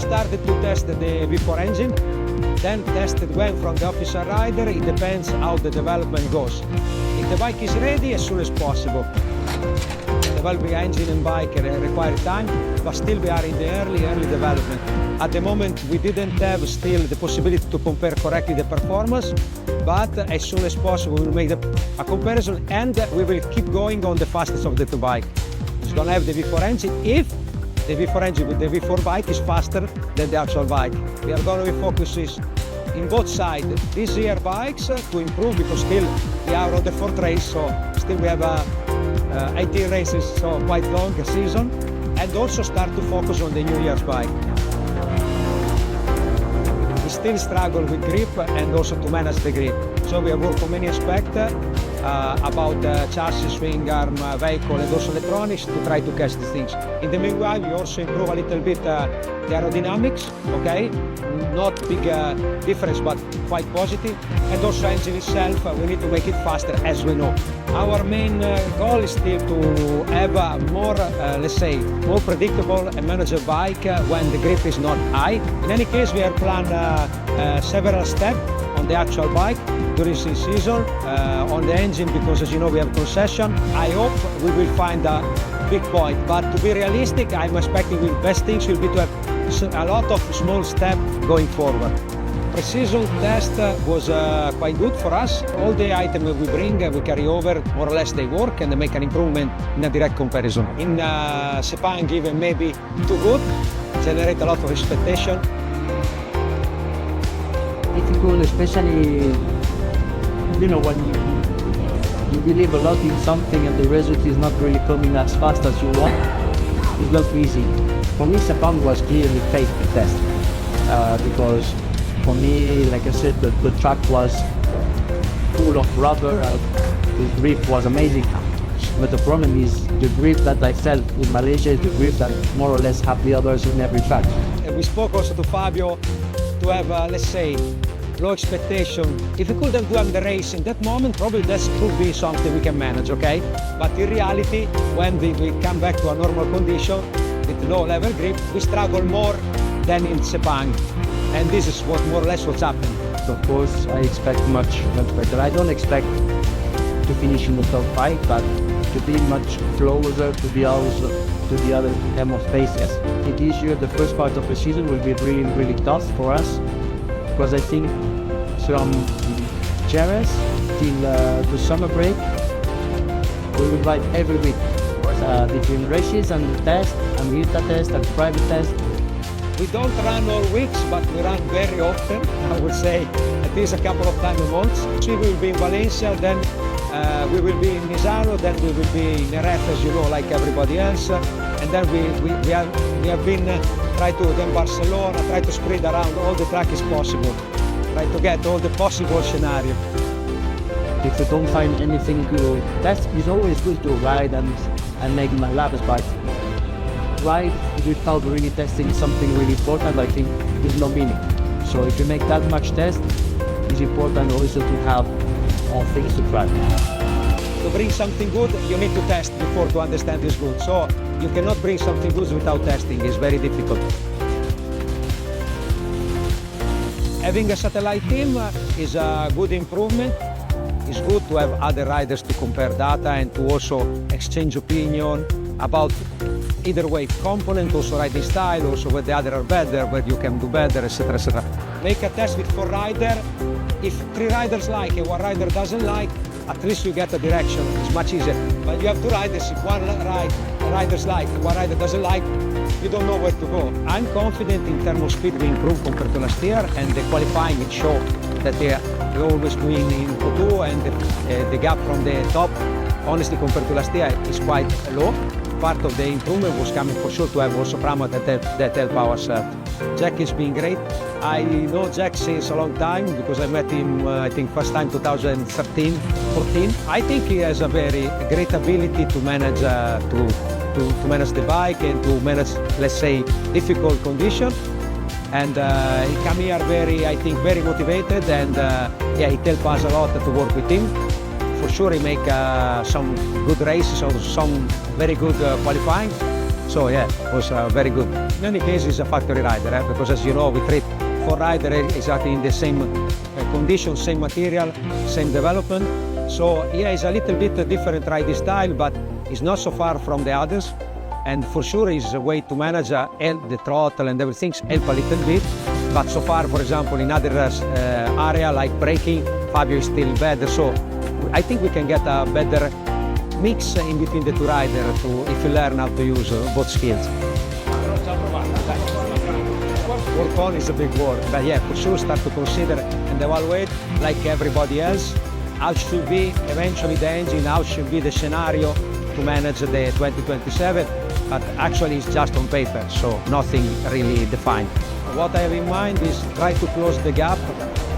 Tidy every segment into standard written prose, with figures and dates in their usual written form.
started to test the V4 engine, then tested when from the officer rider. It depends how the development goes. If the bike is ready, as soon as possible. Developing engine and bike require time, but still we are in the early development. At the moment, we didn't have still the possibility to compare correctly the performance, but as soon as possible, we will make a comparison, and we will keep going on the fastest of the two bikes. It's going to have the V4 engine if the V4 engine with the V4 bike is faster than the actual bike. We are going to be focusing in both sides this year bikes to improve, because still we are on the fourth race, so still we have 18 races, so quite long a season, and also start to focus on the New Year's bike. We still struggle with grip and also to manage the grip. So we have worked on many aspects about chassis, swing arm, vehicle, and also electronics to try to catch these things. In the meanwhile, we also improve a little bit the aerodynamics, okay? Not big difference, but quite positive. And also engine itself, we need to make it faster, as we know. Our main goal is still to have a more, let's say, more predictable and manageable bike when the grip is not high. In any case, we have planned several steps on the actual bike during this season, on the engine, because as you know we have concession. I hope we will find a big point, but to be realistic, I'm expecting the best things will be to have a lot of small steps going forward. Pre-season test was quite good for us. All the items we bring, we carry over, more or less they work, and they make an improvement in a direct comparison. In Sepang, even maybe too good, generate a lot of expectation. Difficult, especially, you know, when you believe a lot in something and the result is not really coming as fast as you want. It's not easy. For me, Sepang was clearly fake to test, because for me, like I said, the track was full of rubber, the grip was amazing. But the problem is the grip that I felt in Malaysia is the grip that more or less have the others in every track. We spoke also to Fabio to have, let's say, low expectation. If we couldn't do the race in that moment, probably that could be something we can manage, okay? But in reality, when we come back to a normal condition with low level grip, we struggle more than in Sepang. And this is what more or less what's happening. Of course, I expect much better. I don't expect to finish in the top 5, but to be much closer to the other demo spaces. This year, the first part of the season will be really tough for us, because I think from Jerez till the summer break, we will ride every week between races and tests, and Mirta test and private test. We don't run all weeks, but we run very often. I would say at least a couple of times a month. We will be in Valencia, then we will be in Misano, then we will be in Jerez, as you know, like everybody else. And then we have been try to then Barcelona, try to spread around all the track is possible, try to get all the possible scenario. If you don't find anything to test, it's always good to ride and make my laps, but ride without really testing something really important, I think there's no meaning. So if you make that much test, it's important also to have all things to try. To bring something good, you need to test before to understand it's good. So you cannot bring something good without testing. It's very difficult. Having a satellite team is a good improvement. It's good to have other riders to compare data and to also exchange opinion about either way component, also riding style, also where the other are better, where you can do better, etc., etc. Make a test with 4 riders. If 3 riders like and 1 rider doesn't like, at least you get a direction. It's much easier. But you have 2 riders. If 1 rider's like and 1 rider doesn't like, you don't know where to go. I'm confident in terms of speed we improve compared to last year, and the qualifying it show that they always win in Q2, and the gap from the top, honestly, compared to last year, is quite low. Part of the improvement was coming for sure to have also Prama that help ourselves. Jack has been great. I know Jack since a long time because I met him, I think, first time 2013, 14. I think he has a very great ability to manage to manage the bike and to manage, let's say, difficult conditions. And he come here I think, very motivated, and yeah, it helps us a lot to work with him. For sure, he make some good races, or some very good qualifying. So yeah, it was very good. In any case, he's a factory rider, because as you know, we treat 4 riders exactly in the same conditions, same material, same development. So yeah, it's a little bit different riding style, but it's not so far from the others. And for sure, it's a way to manage the throttle and everything, help a little bit. But so far, for example, in other area like braking, Fabio is still better. So I think we can get a better mix in between the 2 riders if you learn how to use both skills. Work on is a big word, but yeah, for sure start to consider and evaluate, like everybody else, how should be eventually the engine, how should be the scenario to manage the 2027, but actually it's just on paper, so nothing really defined. What I have in mind is try to close the gap.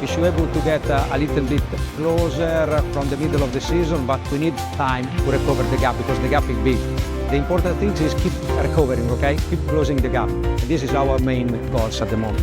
We should be able to get a little bit closer from the middle of the season, but we need time to recover the gap because the gap is big. The important thing is keep recovering, okay? Keep closing the gap. And this is our main goals at the moment.